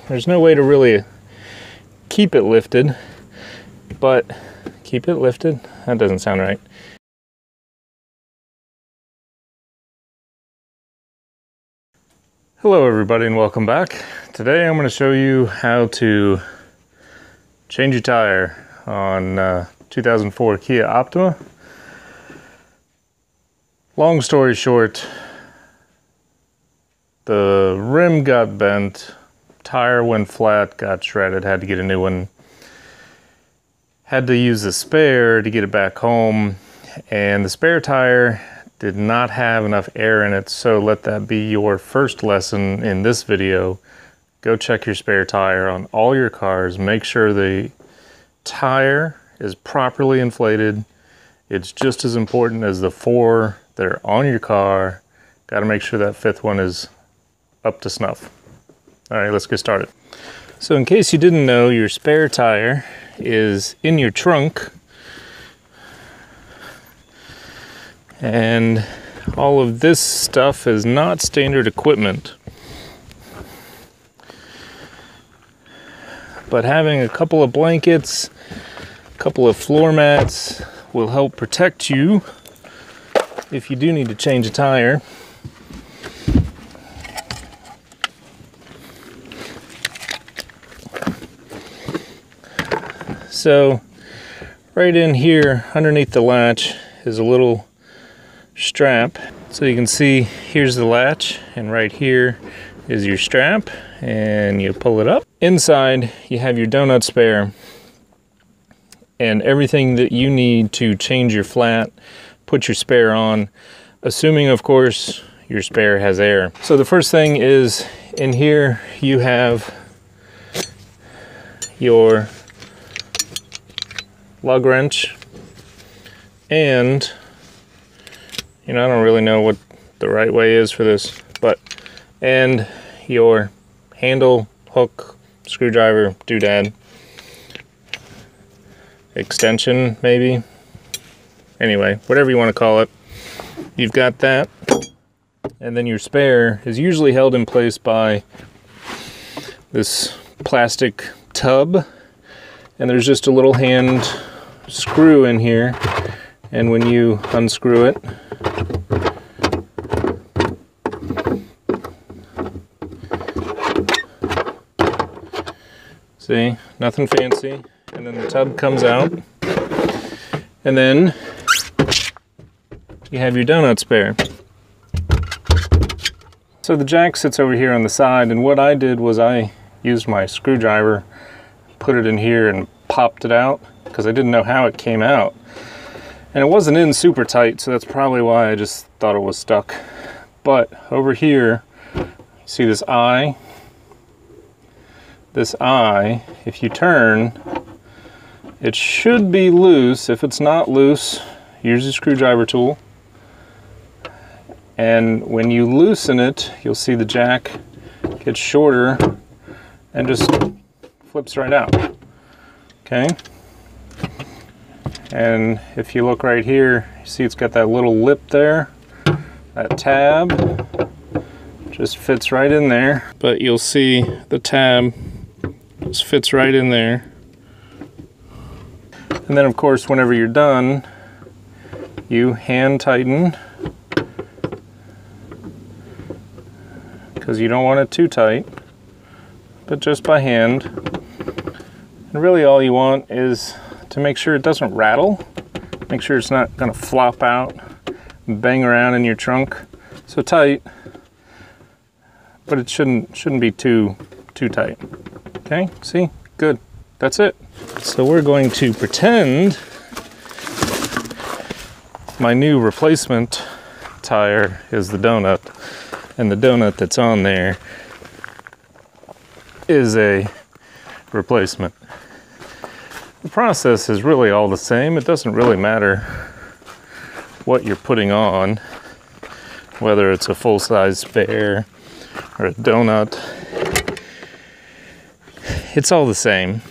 There's no way to really keep it lifted, but keep it lifted? That doesn't sound right. Hello everybody and welcome back. Today I'm going to show you how to change your tire on 2004 Kia Optima. Long story short, the rim got bent, tire went flat, got shredded, had to get a new one. Had to use the spare to get it back home, and the spare tire did not have enough air in it, so let that be your first lesson in this video. Go check your spare tire on all your cars. Make sure the tire is properly inflated. It's just as important as the 4 that are on your car. Got to make sure that 5th one is up to snuff. All right, let's get started. So in case you didn't know, your spare tire is in your trunk. And all of this stuff is not standard equipment. But having a couple of blankets, a couple of floor mats will help protect you if you do need to change a tire. So right in here underneath the latch is a little strap. So you can see here's the latch, and right here is your strap, and you pull it up. Inside you have your donut spare and everything that you need to change your flat, put your spare on, assuming of course your spare has air. So the first thing is in here you have your lug wrench, and I don't really know what the right way is for this, and your handle, hook, screwdriver, doodad, extension maybe. Anyway, whatever you want to call it, you've got that. And then your spare is usually held in place by this plastic tub, and there's just a little hand screw in here, and when you unscrew it, see, nothing fancy, and then the tub comes out, and then you have your donut spare. So the jack sits over here on the side, and what I did was I used my screwdriver, put it in here and popped it out because I didn't know how it came out. And it wasn't in super tight, so that's probably why I just thought it was stuck. But over here, see this eye? This eye, if you turn, it should be loose. If it's not loose, use your screwdriver tool. And when you loosen it, you'll see the jack gets shorter and just flips right out. Okay? And if you look right here, you see it's got that little lip there. That tab just fits right in there. But you'll see the tab just fits right in there. And then of course, whenever you're done, you hand tighten, because you don't want it too tight, but just by hand. And really all you want is to make sure it doesn't rattle. Make sure it's not gonna flop out and bang around in your trunk. So tight, but it shouldn't be too tight. Okay, see? Good. That's it. So we're going to pretend my new replacement tire is the donut, and the donut that's on there is a replacement. The process is really all the same. It doesn't really matter what you're putting on, whether it's a full-size spare or a donut. It's all the same.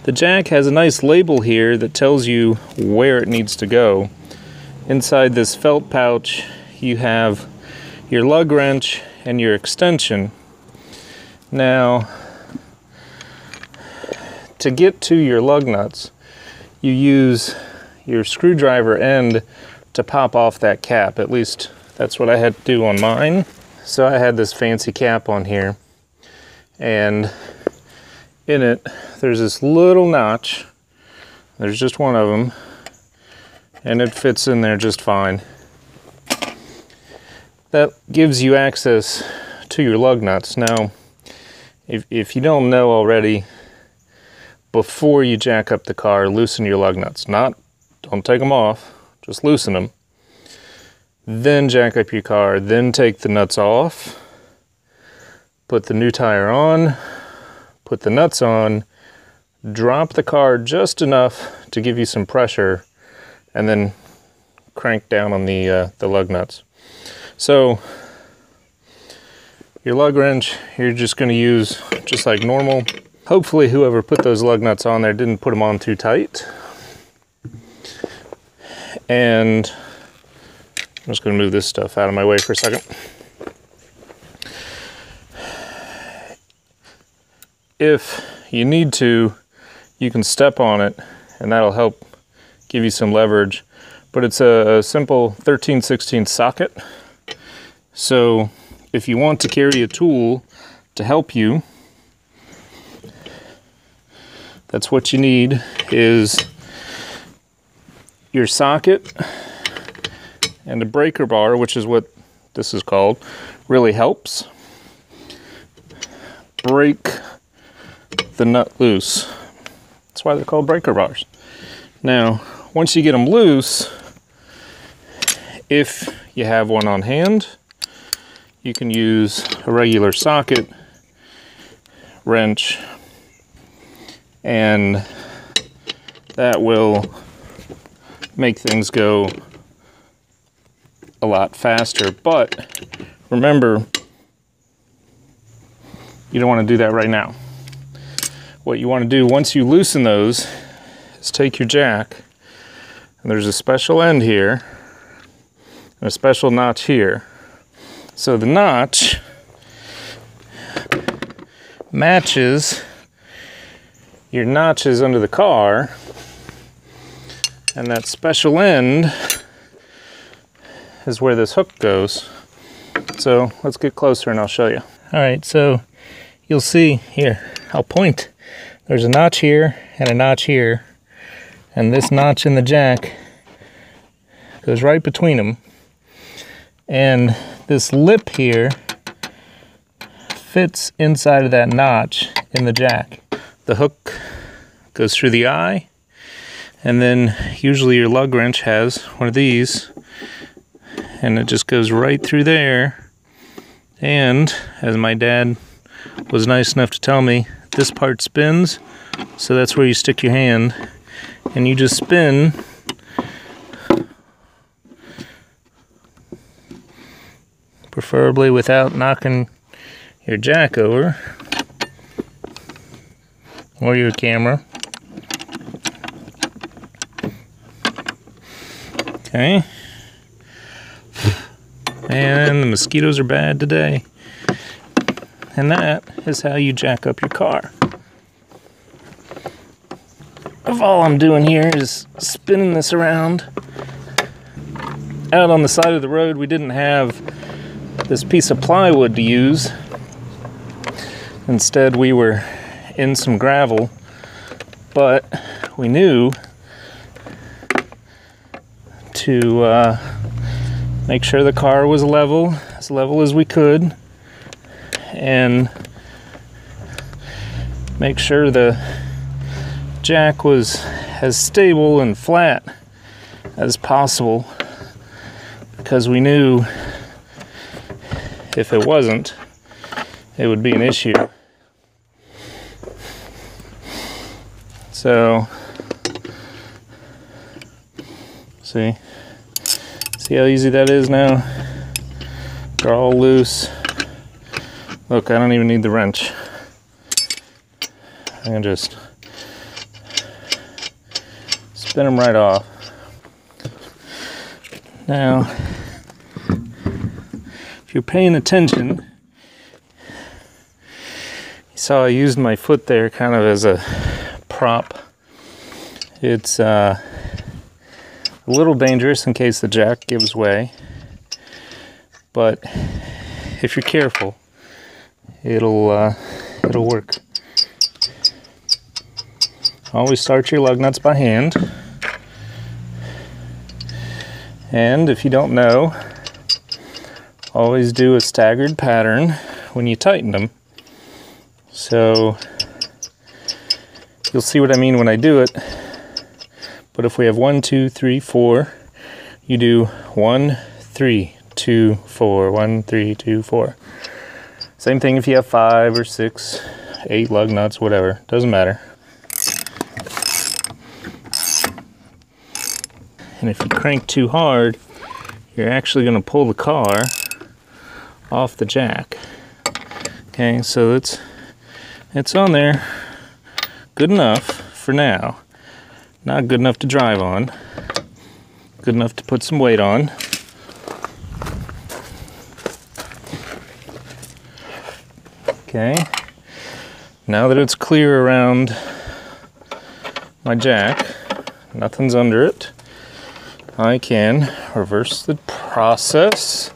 The jack has a nice label here that tells you where it needs to go. Inside this felt pouch, you have your lug wrench and your extension. Now, to get to your lug nuts, you use your screwdriver end to pop off that cap. At least that's what I had to do on mine. So I had this fancy cap on here, and in it there's this little notch. There's just one of them, and it fits in there just fine. That gives you access to your lug nuts. Now, if you don't know already, before you jack up the car, loosen your lug nuts. Don't take them off, just loosen them. Then jack up your car, then take the nuts off, put the new tire on, put the nuts on, drop the car just enough to give you some pressure, and then crank down on the lug nuts. So your lug wrench, you're just going to use just like normal. Hopefully whoever put those lug nuts on there didn't put them on too tight. And I'm just going to move this stuff out of my way for a second. If you need to, you can step on it, and that'll help give you some leverage. But it's a simple 13/16 socket. So if you want to carry a tool to help you, that's what you need, is your socket and a breaker bar, which is what this is called. Really helps break the nut loose. That's why they're called breaker bars. Now, once you get them loose, if you have one on hand, you can use a regular socket, wrench, and that will make things go a lot faster. But remember, you don't want to do that right now. What you want to do once you loosen those is take your jack, and there's a special end here and a special notch here. So the notch matches your notches under the car, and that special end is where this hook goes. So let's get closer and I'll show you. All right, so you'll see here, I'll point. There's a notch here and a notch here, and this notch in the jack goes right between them. And this lip here fits inside of that notch in the jack. The hook goes through the eye, and then usually your lug wrench has one of these, and it just goes right through there. And as my dad was nice enough to tell me, this part spins, so that's where you stick your hand, and you just spin preferably without knocking your jack over or your camera. Okay. And the mosquitoes are bad today. And that is how you jack up your car. If all I'm doing here is spinning this around. Out on the side of the road, we didn't have this piece of plywood to use. Instead, we were in some gravel, but we knew to make sure the car was level as we could, and make sure the jack was as stable and flat as possible, because we knew if it wasn't, it would be an issue. So, see how easy that is now? They're all loose. Look, I don't even need the wrench. I can just spin them right off. Now, if you're paying attention, So I used my foot there kind of as a prop. It's a little dangerous in case the jack gives way, but if you're careful, it'll work. Always start your lug nuts by hand, and if you don't know, always do a staggered pattern when you tighten them. So you'll see what I mean when I do it. But if we have 1, 2, 3, 4, you do 1, 3, 2, 4, 1, 3, 2, 4. Same thing if you have 5 or 6, 8 lug nuts, whatever, doesn't matter. And if you crank too hard, you're actually going to pull the car off the jack. Okay, so it's on there, good enough for now. Not good enough to drive on, good enough to put some weight on. Okay, now that it's clear around my jack, nothing's under it, I can reverse the process.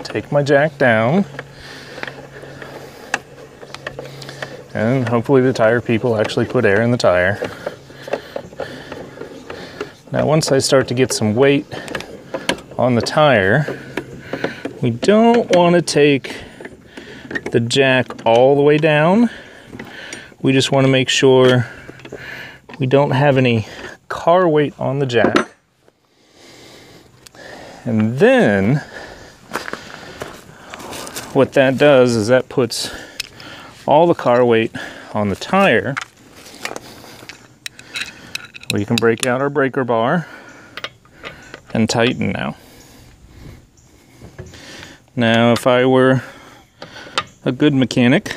Take my jack down, and hopefully the tire people actually put air in the tire. Now once I start to get some weight on the tire, we don't want to take the jack all the way down. We just want to make sure we don't have any car weight on the jack. And then what that does is that puts all the car weight on the tire. We can break out our breaker bar and tighten now. Now, if I were a good mechanic,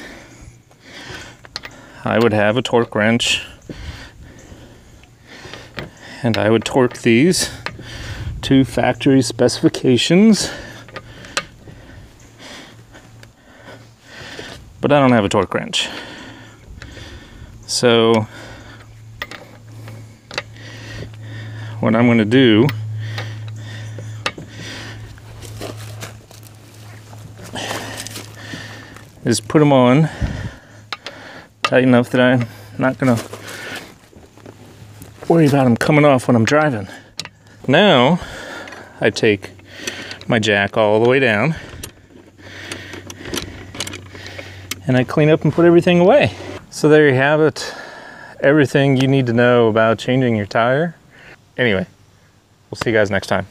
I would have a torque wrench and I would torque these to factory specifications. But I don't have a torque wrench. So what I'm going to do is put them on tight enough that I'm not going to worry about them coming off when I'm driving. Now I take my jack all the way down and I clean up and put everything away. So there you have it. Everything you need to know about changing your tire. Anyway, we'll see you guys next time.